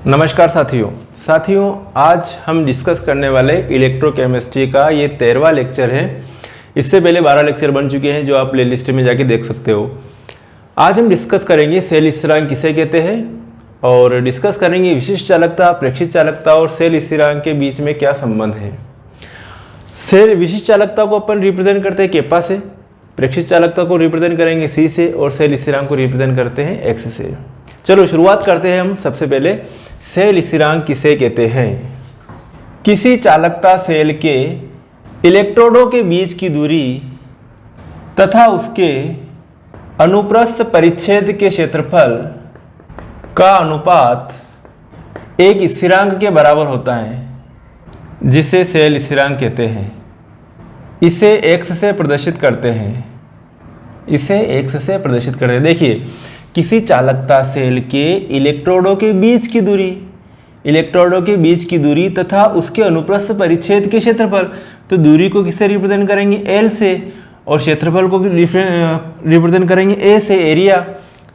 नमस्कार साथियों आज हम डिस्कस करने वाले इलेक्ट्रोकेमिस्ट्री का ये 13वां लेक्चर है। इससे पहले 12 लेक्चर बन चुके हैं जो आप प्ले लिस्ट में जाके देख सकते हो। आज हम डिस्कस करेंगे सेल स्थिरांक किसे कहते हैं और डिस्कस करेंगे विशिष्ट चालकता, प्रेक्षित चालकता और सेल स्थिरांक के बीच में क्या संबंध है। सेल विशिष्ट चालकता को अपन रिप्रेजेंट करते हैं केपा से, प्रेक्षित चालकता को रिप्रेजेंट करेंगे सी से और सेल स्थिरांक को रिप्रेजेंट करते हैं एक्स से। चलो शुरुआत करते हैं हम सबसे पहले सेल स्थिरांक किसे कहते हैं। किसी चालकता सेल के इलेक्ट्रोडों के बीच की दूरी तथा उसके अनुप्रस्थ परिच्छेद के क्षेत्रफल का अनुपात एक स्थिरांक के बराबर होता है जिसे सेल स्थिरांक कहते हैं। इसे x से प्रदर्शित करते हैं, देखिए किसी चालकता सेल के इलेक्ट्रोडों के बीच की दूरी तथा उसके अनुप्रस्थ परिच्छेद के क्षेत्रफल, तो दूरी को किससे रिप्रेजेंट करेंगे L से और क्षेत्रफल को रिप्रेजेंट करेंगे A से, एरिया,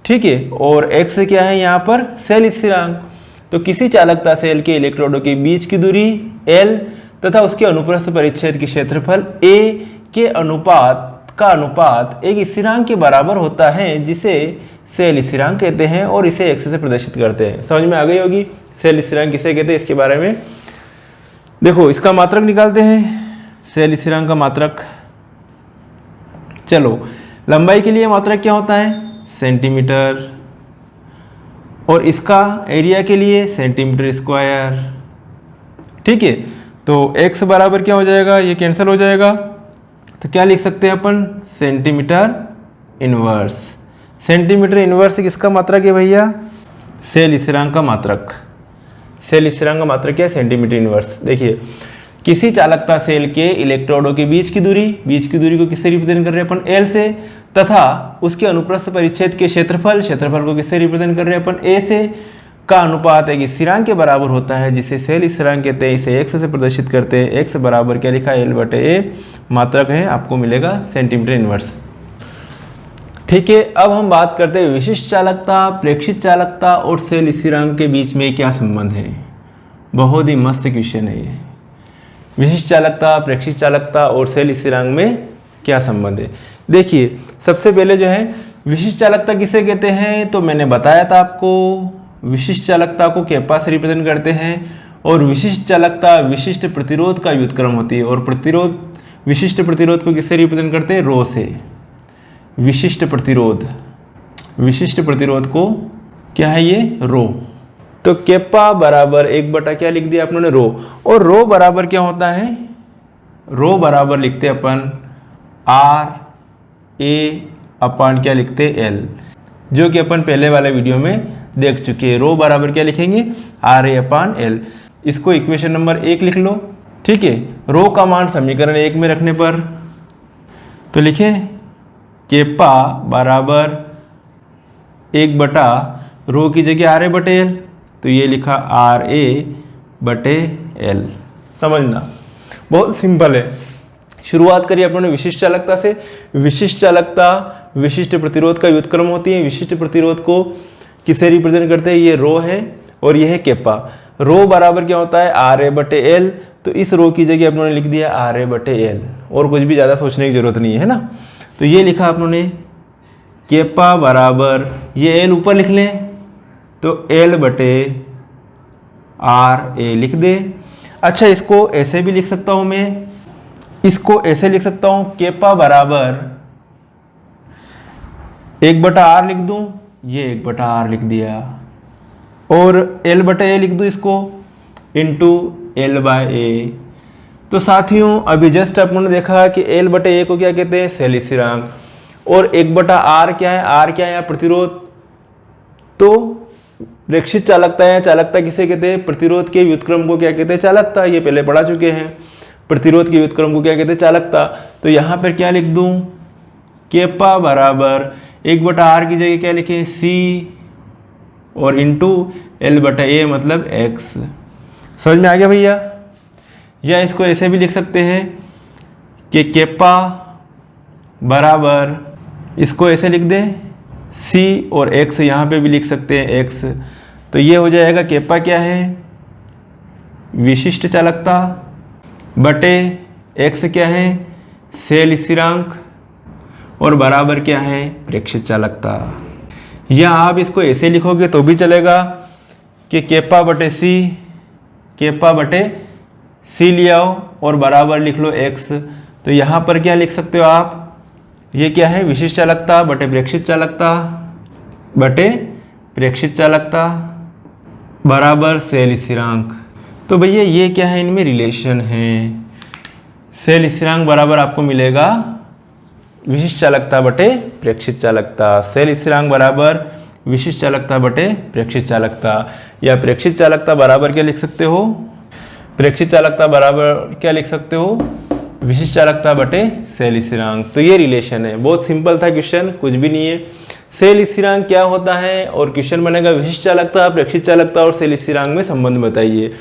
ठीक है। और x क्या है यहाँ पर सेल स्थिरांक। तो किसी चालकता सेल के इलेक्ट्रोडों के बीच की दूरी L तथा उसके अनुप्रस्थ परिच्छेद के क्षेत्रफल A के अनुपात एक स्थिरांक के बराबर होता है जिसे सेल स्थिरांक कहते हैं और इसे x से प्रदर्शित करते हैं। समझ में आ गई होगी सेल स्थिरांक किसे कहते हैं। इसके बारे में देखो, इसका मात्रक निकालते हैं, सेल स्थिरांक का मात्रक। चलो लंबाई के लिए मात्रक क्या होता है सेंटीमीटर और इसका एरिया के लिए सेंटीमीटर स्क्वायर, ठीक है। तो x बराबर क्या हो जाएगा, ये कैंसिल हो जाएगा, तो क्या लिख सकते हैं अपन सेंटीमीटर इनवर्स। सेंटीमीटर इनवर्स किसका मात्रक है भैया, सेल स्थिरांक का मात्रक। सेल स्थिरांक का मात्रक क्या है, सेंटीमीटर इनवर्स। देखिए किसी चालकता सेल के इलेक्ट्रोडों के बीच की दूरी को किससे रिप्रेजेंट कर रहे हैं अपन L से, तथा उसके अनुप्रस्थ परिच्छेद के क्षेत्रफल को किससे रिप्रेजेंट कर रहे हैं अपन A से, का अनुपात एक स्थिरांक के बराबर होता है जिसे सेल स्थिरांक कहते हैं। इसे x से प्रदर्शित करते हैं। x बराबर क्या लिखा है L/A, मात्रक है, आपको मिलेगा सेंटीमीटर इनवर्स, ठीक है। अब हम बात करते हैं विशिष्ट चालकता, प्रेक्षित चालकता और सेल स्थिरांक के बीच में क्या संबंध है। बहुत ही मस्त क्वेश्चन है ये। विशिष्ट चालकता, प्रेक्षित चालकता और सेल स्थिरांक में क्या संबंध है। देखिए सबसे पहले जो है विशिष्ट चालकता किसे कहते हैं, तो मैंने बताया था आपको विशिष्ट चालकता को केपा से रिप्रेजेंट करते हैं और विशिष्ट चालकता विशिष्ट प्रतिरोध का व्युत्क्रम होती है और विशिष्ट प्रतिरोध को किससे रिप्रेजेंट करते हैं, रो से। विशिष्ट प्रतिरोध को क्या है ये, रो। तो केपा बराबर 1 क्या लिख दिया आपने, रो। और रो बराबर क्या होता है, रो बराबर लिखते अपन RA/, क्या लिखते L, जो कि अपन पहले वाले वीडियो में देख चुके हैं। रो बराबर क्या लिखेंगे, RA/L। इसको इक्वेशन नंबर 1 लिख लो, ठीक है। रो का मान समीकरण 1 में रखने पर तो लिखें केपा बराबर 1 रो की जगह RA/L, तो ये लिखा RA/L। समझना बहुत सिंपल है। शुरुआत करिए अपने विशिष्ट चालकता से। विशिष्ट चालकता विशिष्ट प्रतिरोध का व्युत्क्रम होती है। विशिष्ट प्रतिरोध को किससे रिप्रेजेंट करते हैं, ये रो है और ये है केपा। रो बराबर क्या होता है RA/L, तो इस रो की जगह अपनों ने लिख दिया RA/L और कुछ भी ज़्यादा सोचने की जरूरत नहीं है ना। तो ये लिखा अपनों ने केपा बराबर, ये L ऊपर लिख लें तो L/RA लिख दे। अच्छा इसको ऐसे भी लिख सकता हूँ मैं, इसको ऐसे लिख सकता हूँ केपा बराबर 1/R लिख दूँ, ये 1/R लिख दिया और L/A लिख दूँ इसको इंटू L/A। तो साथियों अभी जस्ट आपने देखा कि L/A को क्या कहते हैं, सेल स्थिरांक, और 1/R क्या है, R क्या है प्रतिरोध। तो प्रेक्षित चालकता है, चालकता किसे कहते हैं, प्रतिरोध के व्युत्क्रम को क्या कहते हैं, चालकता। ये पहले पढ़ा चुके हैं, प्रतिरोध के व्युत्क्रम को क्या कहते हैं, चालकता। तो यहाँ पर क्या लिख दूँ, केपा बराबर 1/R की जगह क्या लिखें C और इंटू L/A मतलब X। समझ में आ गया भैया। या इसको ऐसे भी लिख सकते हैं कि केपा बराबर, इसको ऐसे लिख दें C और X, यहाँ पे भी लिख सकते हैं X। तो ये हो जाएगा केपा क्या है, विशिष्ट चालकता, बटे एक्स क्या है, सेल स्थिरांक, और बराबर क्या है, प्रेक्षित चालकता। या आप इसको ऐसे लिखोगे तो भी चलेगा कि केपा बटे सी, केपा बटे सी ले आओ और बराबर लिख लो एक्स। तो यहाँ पर क्या लिख सकते हो आप, ये क्या है, विशिष्ट चालकता बटे प्रेक्षित चालकता बटे प्रेक्षित चालकता बराबर सेल स्थिरांक। तो भैया ये क्या है, इनमें रिलेशन है। सेल स्थिरांक बराबर आपको मिलेगा विशिष्ट चालकता बटे प्रेक्षित चालकता। सेल स्थिरांक बराबर विशिष्ट चालकता बटे प्रेक्षित चालकता, या प्रेक्षित चालकता बराबर क्या लिख सकते हो, प्रेक्षित चालकता बराबर क्या लिख सकते हो, विशिष्ट चालकता बटे सेल स्थिरांक। तो ये रिलेशन है, बहुत सिंपल था क्वेश्चन, कुछ भी नहीं है। सेल स्थिरांक क्या होता है और क्वेश्चन बनेगा विशिष्ट चालकता, प्रेक्षित चालकता और सेल स्थिरांक में संबंध बताइए।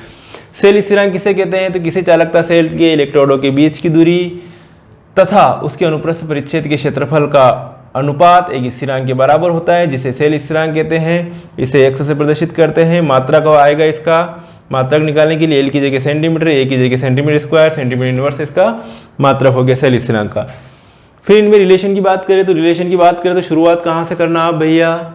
सेल स्थिरांक किसे कहते हैं, तो किसी चालकता सेल के इलेक्ट्रोडों के बीच की दूरी तथा उसके अनुप्रस्थ परिच्छेद के क्षेत्रफल का अनुपात एक स्थिरांक के बराबर होता है, जिसे सेल स्थिरांक कहते हैं। इसे एक्स से प्रदर्शित करते हैं। मात्रक आएगा इसका, मात्रक निकालने के लिए एल की जगह सेंटीमीटर, ए की जगह सेंटीमीटर स्क्वायर, सेंटीमीटर इनवर्स इसका मात्रक हो गया सेल स्थिरांक का। फिर इनमें रिलेशन की बात करें तो शुरुआत कहाँ से करना आप भैया,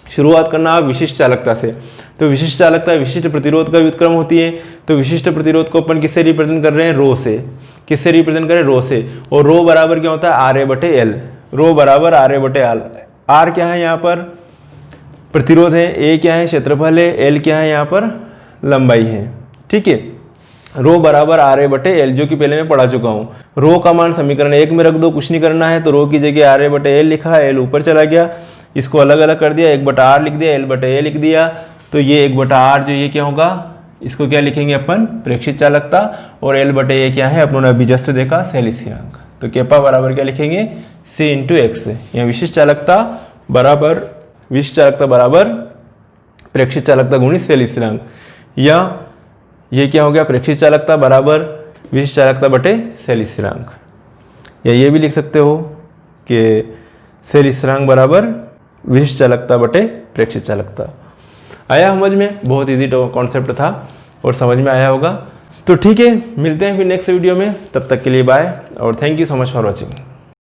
शुरुआत करना आप विशिष्ट चालकता से। तो विशिष्ट चालकता विशिष्ट प्रतिरोध का व्युत्क्रम होती है। तो विशिष्ट प्रतिरोध को अपन किससे रिप्रेजेंट कर रहे हैं, रो से। किससे रिप्रेजेंट कर रहे हैं, रो से। और रो बराबर क्या होता है, आर ए बटे एल। रो बराबर आर ए बटे एल। आर क्या है यहाँ पर, प्रतिरोध है, ए क्या है, क्षेत्रफल है, एल क्या है यहाँ पर, लंबाई है। ठीक है, रो बराबर आर ए बटे एल, जो कि पहले मैं पढ़ा चुका हूँ। रो का मान समीकरण 1 में रख दो, कुछ नहीं करना है। तो रो की जगह आर ए बटे एल लिखा, एल ऊपर चला गया, इसको अलग अलग कर दिया, 1 बटा आर लिख दिया, एल बटे ए लिख दिया। तो ये 1 बटा आर जो ये क्या होगा, इसको क्या लिखेंगे अपन, प्रेक्षित चालकता, और एल बटे ए क्या है, अपनों ने अभी जस्ट देखा, सेल स्थिरांक। तो केपा बराबर क्या लिखेंगे, सी इंटू एक्स। यहाँ विशिष्ट चालकता बराबर प्रेक्षित चालकता गुणित सेल स्थिरांक, या ये क्या हो गया, प्रेक्षित चालकता बराबर विशिष्ट चालकता बटे सेल स्थिरांक। या ये भी लिख सकते हो कि सेल स्थिरांक बराबर विशिष्ट चालकता बटे प्रेक्षित चालकता। आया समझ में, बहुत इजी कॉन्सेप्ट था और समझ में आया होगा। तो ठीक है, मिलते हैं फिर नेक्स्ट वीडियो में, तब तक के लिए बाय और thank you so much for watching.